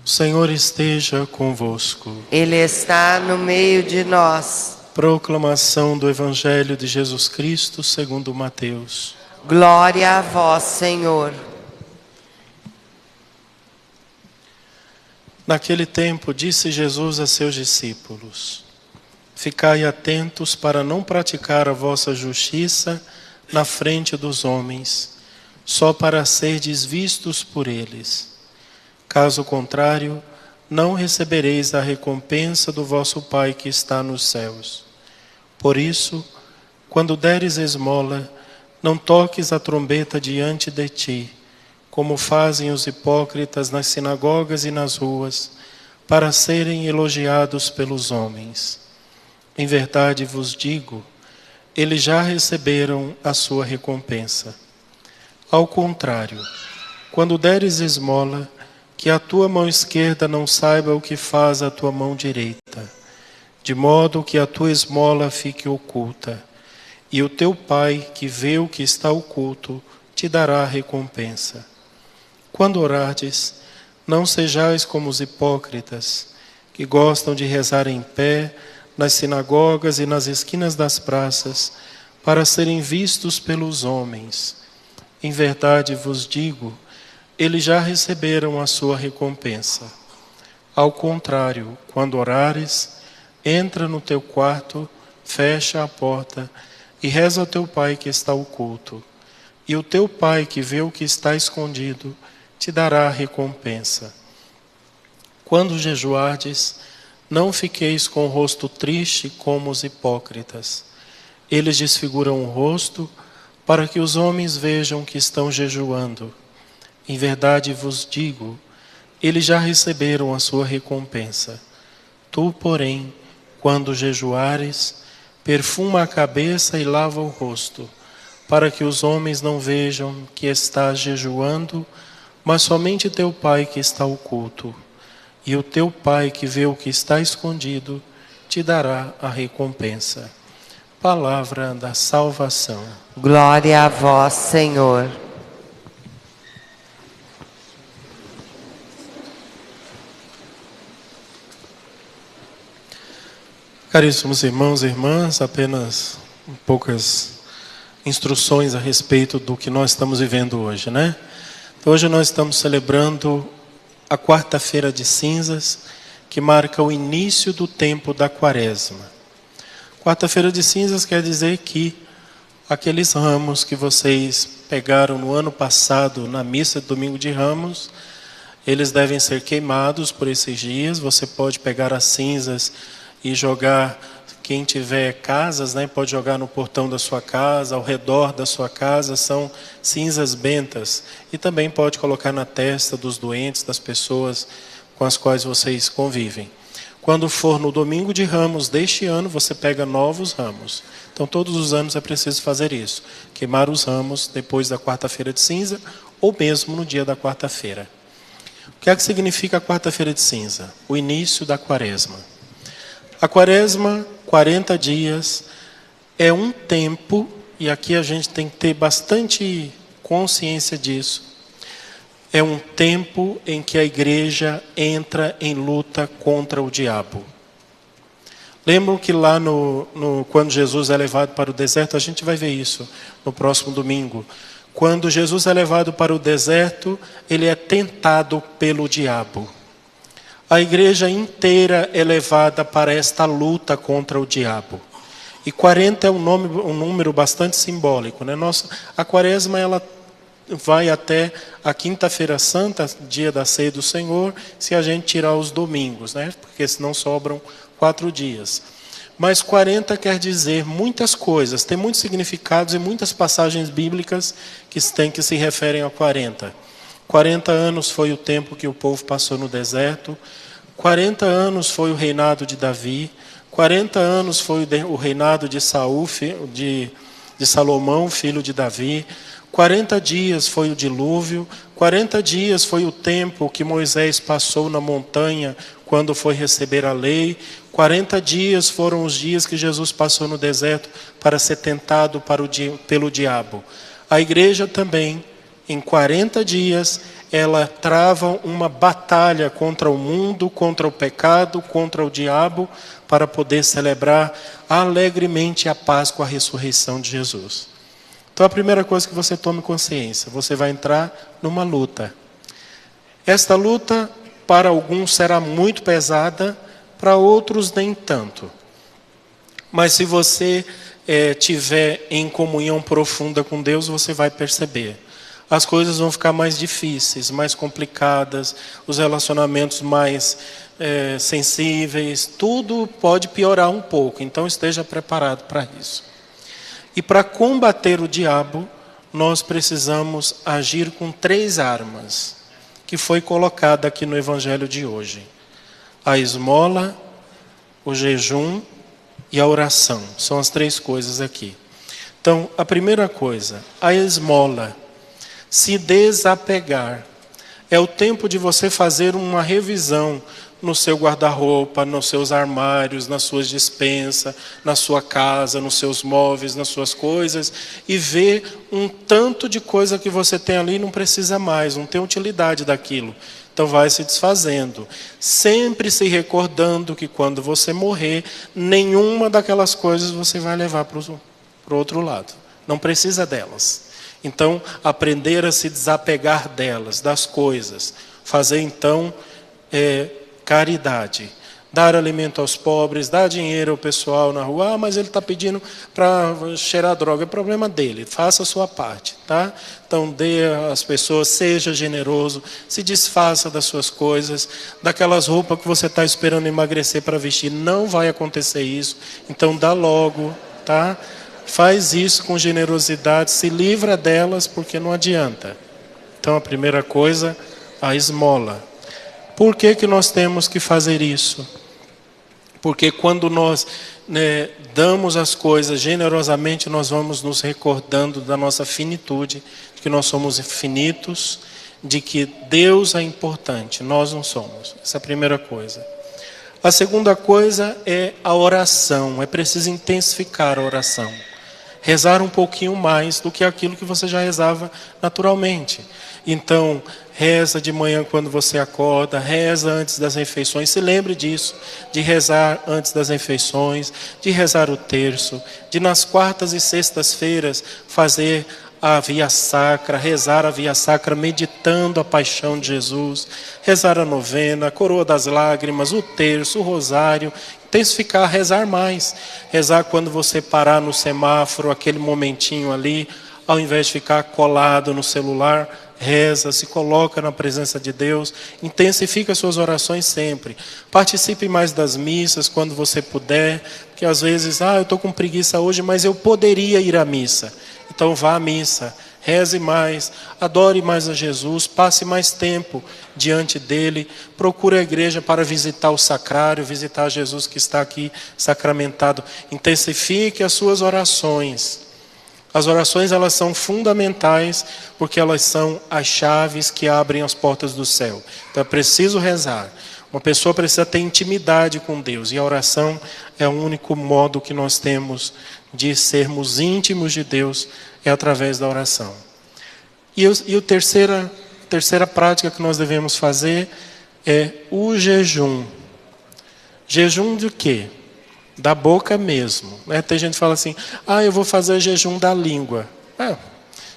Senhor esteja convosco. Ele está no meio de nós. Proclamação do Evangelho de Jesus Cristo segundo Mateus. Glória a vós, Senhor. Naquele tempo disse Jesus a seus discípulos: Ficai atentos para não praticar a vossa justiça na frente dos homens, só para serdes vistos por eles. Caso contrário, não recebereis a recompensa do vosso Pai que está nos céus. Por isso, quando deres esmola, não toques a trombeta diante de ti, como fazem os hipócritas nas sinagogas e nas ruas, para serem elogiados pelos homens. Em verdade vos digo, eles já receberam a sua recompensa. Ao contrário, quando deres esmola, que a tua mão esquerda não saiba o que faz a tua mão direita, de modo que a tua esmola fique oculta, e o teu Pai, que vê o que está oculto, te dará a recompensa. Quando orardes, não sejais como os hipócritas, que gostam de rezar em pé, nas sinagogas e nas esquinas das praças, para serem vistos pelos homens. Em verdade vos digo, eles já receberam a sua recompensa. Ao contrário, quando orares, entra no teu quarto, fecha a porta e reza ao teu Pai que está oculto. E o teu Pai que vê o que está escondido, te dará a recompensa. Quando jejuardes, não fiqueis com o rosto triste como os hipócritas. Eles desfiguram o rosto para que os homens vejam que estão jejuando. Em verdade vos digo, eles já receberam a sua recompensa. Tu, porém, quando jejuares, perfuma a cabeça e lava o rosto, para que os homens não vejam que estás jejuando, mas somente teu Pai que está oculto. E o teu Pai que vê o que está escondido, te dará a recompensa. Palavra da salvação. Glória a vós, Senhor. Caríssimos irmãos e irmãs, apenas poucas instruções a respeito do que nós estamos vivendo hoje, né? Então, hoje nós estamos celebrando a quarta-feira de cinzas, que marca o início do tempo da quaresma. Quarta-feira de cinzas quer dizer que aqueles ramos que vocês pegaram no ano passado na missa de domingo de Ramos, eles devem ser queimados por esses dias. Você pode pegar as cinzas e jogar, quem tiver casas, né, pode jogar no portão da sua casa, ao redor da sua casa, são cinzas bentas. E também pode colocar na testa dos doentes, das pessoas com as quais vocês convivem. Quando for no domingo de Ramos deste ano, você pega novos ramos. Então todos os anos é preciso fazer isso, queimar os ramos depois da quarta-feira de cinza, ou mesmo no dia da quarta-feira. O que é que significa a quarta-feira de cinza? O início da quaresma. A quaresma, 40 dias, é um tempo, e aqui a gente tem que ter bastante consciência disso, é um tempo em que a igreja entra em luta contra o diabo. Lembram que lá quando Jesus é levado para o deserto, a gente vai ver isso no próximo domingo. Quando Jesus é levado para o deserto, ele é tentado pelo diabo. A igreja inteira é levada para esta luta contra o diabo. E 40 é um número bastante simbólico, né? A quaresma ela vai até a quinta-feira santa, dia da ceia do Senhor, se a gente tirar os domingos, né? Porque senão sobram 4 dias. Mas 40 quer dizer muitas coisas, tem muitos significados e muitas passagens bíblicas que se referem a 40. 40 anos foi o tempo que o povo passou no deserto. 40 anos foi o reinado de Davi. 40 anos foi o reinado de Saul, de Salomão, filho de Davi. 40 dias foi o dilúvio. 40 dias foi o tempo que Moisés passou na montanha quando foi receber a lei. 40 dias foram os dias que Jesus passou no deserto para ser tentado pelo diabo. A igreja também Em 40 dias, ela trava uma batalha contra o mundo, contra o pecado, contra o diabo, para poder celebrar alegremente a Páscoa, a ressurreição de Jesus. Então, a primeira coisa que você tome consciência, você vai entrar numa luta. Esta luta, para alguns, será muito pesada, para outros nem tanto. Mas se você tiver em comunhão profunda com Deus, você vai perceber. As coisas vão ficar mais difíceis, mais complicadas, os relacionamentos mais sensíveis, tudo pode piorar um pouco, então esteja preparado para isso. E para combater o diabo, nós precisamos agir com 3 armas, que foi colocada aqui no Evangelho de hoje. A esmola, o jejum e a oração. São as 3 coisas aqui. Então, a primeira coisa, a esmola. Se desapegar. É o tempo de você fazer uma revisão no seu guarda-roupa, nos seus armários, nas suas despensas, na sua casa, nos seus móveis, nas suas coisas, e ver um tanto de coisa que você tem ali e não precisa mais, não tem utilidade daquilo. Então vai se desfazendo, sempre se recordando que quando você morrer, nenhuma daquelas coisas você vai levar para o outro lado. Não precisa delas. Então, aprender a se desapegar delas, das coisas. Fazer então caridade. Dar alimento aos pobres, dar dinheiro ao pessoal na rua. Ah, mas ele está pedindo para cheirar droga. É problema dele. Faça a sua parte, tá? Então, dê às pessoas, seja generoso, se desfaça das suas coisas, daquelas roupas que você está esperando emagrecer para vestir. Não vai acontecer isso. Então, dá logo, tá? Faz isso com generosidade, se livra delas, porque não adianta. Então, a primeira coisa, a esmola. Por que nós temos que fazer isso? Porque quando nós damos as coisas generosamente, nós vamos nos recordando da nossa finitude, de que nós somos finitos, de que Deus é importante, nós não somos. Essa é a primeira coisa. A segunda coisa é a oração. É preciso intensificar a oração. Rezar um pouquinho mais do que aquilo que você já rezava naturalmente. Então, reza de manhã quando você acorda, reza antes das refeições. Se lembre disso, de rezar antes das refeições, de rezar o terço, de nas quartas e sextas-feiras fazer a via sacra, rezar a via sacra meditando a paixão de Jesus, rezar a novena, a coroa das lágrimas, o terço, o rosário. Intensificar, rezar mais. Rezar quando você parar no semáforo, aquele momentinho ali, ao invés de ficar colado no celular, reza, se coloca na presença de Deus, intensifica suas orações sempre. Participe mais das missas quando você puder, porque às vezes, eu estou com preguiça hoje, mas eu poderia ir à missa. Então vá à missa, reze mais, adore mais a Jesus, passe mais tempo diante dele, procure a igreja para visitar o sacrário, visitar Jesus que está aqui sacramentado. Intensifique as suas orações. As orações, elas são fundamentais, porque elas são as chaves que abrem as portas do céu. Então é preciso rezar. Uma pessoa precisa ter intimidade com Deus, e a oração é o único modo que nós temos de sermos íntimos de Deus, é através da oração. E a terceira prática que nós devemos fazer é o jejum. Jejum de quê? Da boca mesmo. Tem gente que fala assim, eu vou fazer jejum da língua.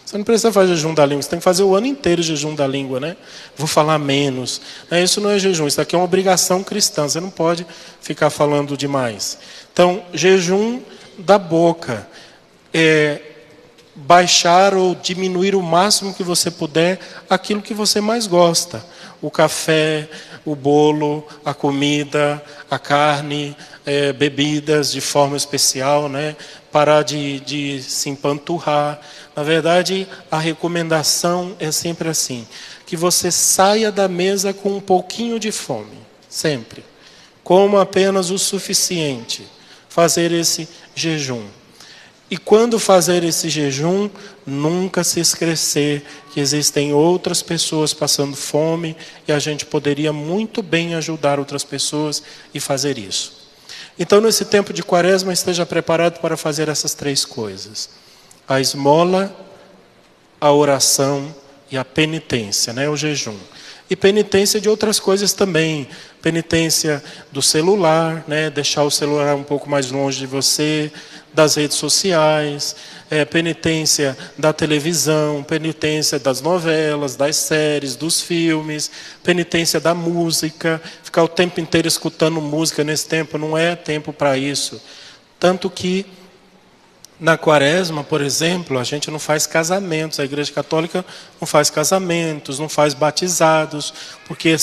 Você não precisa fazer jejum da língua, você tem que fazer o ano inteiro jejum da língua, né? Vou falar menos. Isso não é jejum, isso aqui é uma obrigação cristã, você não pode ficar falando demais. Então, jejum da boca. Baixar ou diminuir o máximo que você puder aquilo que você mais gosta. O café, o bolo, a comida, a carne, bebidas de forma especial, né? Parar de se empanturrar. Na verdade, a recomendação é sempre assim, que você saia da mesa com um pouquinho de fome, sempre. Coma apenas o suficiente. Fazer esse jejum. E quando fazer esse jejum, nunca se esquecer que existem outras pessoas passando fome e a gente poderia muito bem ajudar outras pessoas e fazer isso. Então, nesse tempo de Quaresma, esteja preparado para fazer essas 3 coisas. A esmola, a oração e a penitência, né? O jejum. E penitência de outras coisas também. Penitência do celular, né? Deixar o celular um pouco mais longe de você, das redes sociais, penitência da televisão, penitência das novelas, das séries, dos filmes, penitência da música. Ficar o tempo inteiro escutando música nesse tempo não é tempo para isso. Tanto que na quaresma, por exemplo, a gente não faz casamentos, a Igreja Católica não faz casamentos, não faz batizados, porque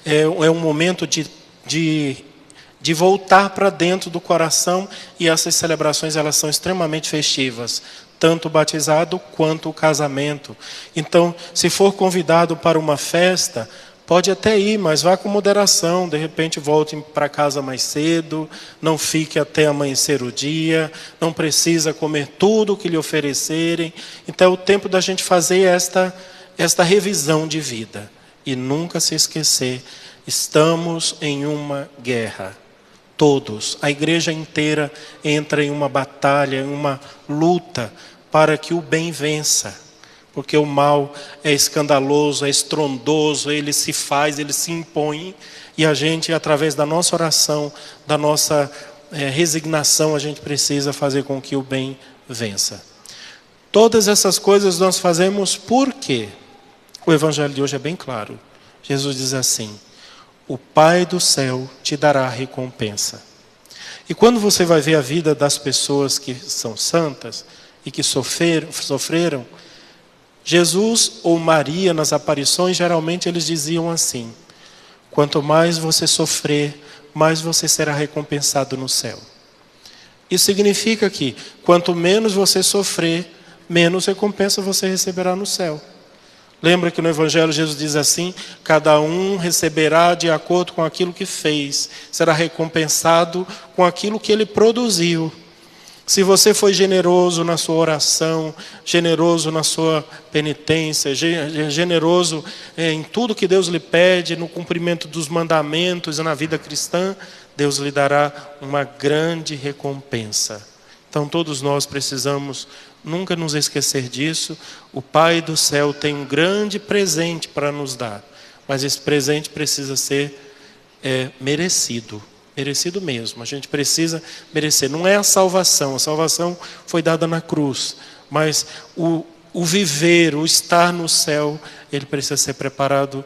é um momento de voltar para dentro do coração, e essas celebrações elas são extremamente festivas, tanto o batizado quanto o casamento. Então, se for convidado para uma festa, pode até ir, mas vá com moderação. De repente volte para casa mais cedo, não fique até amanhecer o dia, não precisa comer tudo o que lhe oferecerem. Então é o tempo da gente fazer esta revisão de vida. E nunca se esquecer, estamos em uma guerra. Todos, a igreja inteira entra em uma batalha, em uma luta para que o bem vença. Porque o mal é escandaloso, é estrondoso, ele se faz, ele se impõe. E a gente, através da nossa oração, da nossa resignação, a gente precisa fazer com que o bem vença. Todas essas coisas nós fazemos por quê? O evangelho de hoje é bem claro. Jesus diz assim: o Pai do céu te dará recompensa. E quando você vai ver a vida das pessoas que são santas e que sofreram, Jesus ou Maria, nas aparições, geralmente eles diziam assim: quanto mais você sofrer, mais você será recompensado no céu. Isso significa que, quanto menos você sofrer, menos recompensa você receberá no céu. Lembra que no Evangelho Jesus diz assim: cada um receberá de acordo com aquilo que fez, será recompensado com aquilo que ele produziu. Se você foi generoso na sua oração, generoso na sua penitência, generoso em tudo que Deus lhe pede, no cumprimento dos mandamentos e na vida cristã, Deus lhe dará uma grande recompensa. Então todos nós precisamos nunca nos esquecer disso. O Pai do céu tem um grande presente para nos dar, mas esse presente precisa ser merecido. Merecido mesmo, a gente precisa merecer. Não é a salvação foi dada na cruz, mas o viver, o estar no céu, ele precisa ser preparado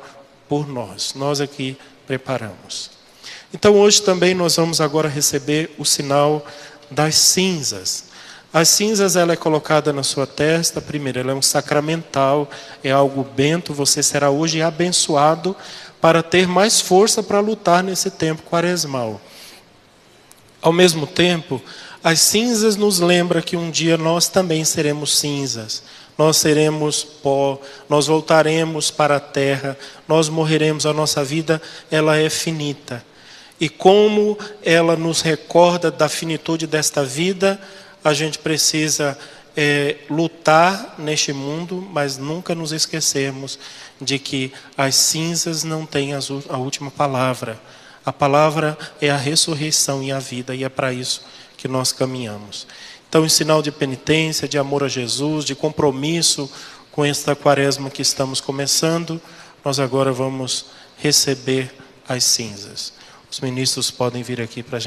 por nós aqui preparamos. Então hoje também nós vamos agora receber o sinal das cinzas. As cinzas, ela é colocada na sua testa. Primeiro, ela é um sacramental, é algo bento. Você será hoje abençoado para ter mais força para lutar nesse tempo quaresmal. Ao mesmo tempo, as cinzas nos lembram que um dia nós também seremos cinzas. Nós seremos pó, nós voltaremos para a terra, nós morreremos. A nossa vida, ela é finita. E como ela nos recorda da finitude desta vida, a gente precisa lutar neste mundo, mas nunca nos esquecermos de que as cinzas não têm a última palavra. A palavra é a ressurreição e a vida, e é para isso que nós caminhamos. Então, em sinal de penitência, de amor a Jesus, de compromisso com esta quaresma que estamos começando, nós agora vamos receber as cinzas. Os ministros podem vir aqui para a gente.